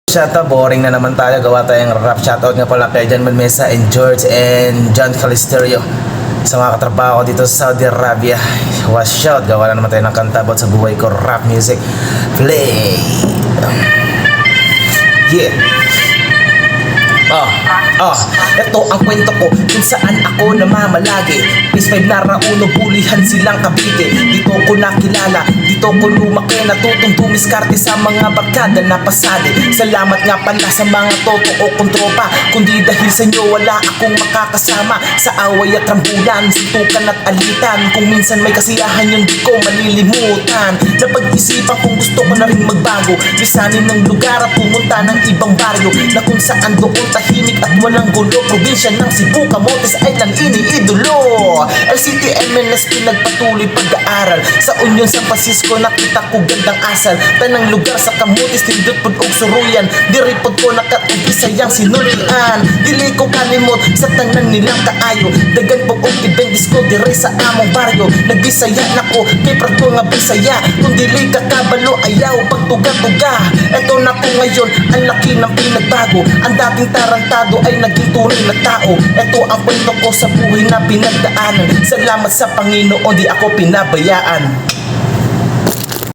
Shoutout, boring na naman tayo. Gawa tayong rap. Shoutout nga pala kay John Manmesa and George and John Calisterio sa mga katrabaho ko dito sa Saudi Arabia. Watch out, gawa na naman tayo ng kanta about sa buhay ko. Rap music. Play. Yeah. Ito ang kwento ko kung saan ako namamalagi. Peace 5 na Rauno, bulihan silang Cavite. Dito ko nakilala, dito ko lumaki. Natutong dumiskarte sa mga barkada na pasade. Salamat nga pala sa mga toto o kontropa. Kundi dahil sa inyo wala akong makakasama sa away at rambulan, suntukan at alitan. Kung minsan may kasiyahan yung di ko malilimutan. Napag-isipan kung gusto ko na rin magbago, lisanin ng lugar at pumunta ng ibang baryo na kung saan doon tahimik at walang gulo. Probinsya ng Cebu, Camotes Island, iniidolo. LCT-MNS pinagpatuloy pag-aaral sa Union San Francisco, nakita ko gandang asal. Tanang lugar sa Camotes, nindot pod og suruyan. Diripod ko nakatumpisa yang sinulian. Dili ko kalimot sa tanan nilang kaayo. Dagan po og ibendis ko dire sa among baryo. Nagbisaya na ko, kay prato nga bisaya. Kung dili ka kabalo, ayaw pagtuga-tuga. Eto na po ngayon, ang laki ng pinagbago. Ang dating tarantado ay naging tunay na tao. Ito ang kwento ko sa buhay na pinagdaanan. Salamat sa Panginoon, di ako pinabayaan.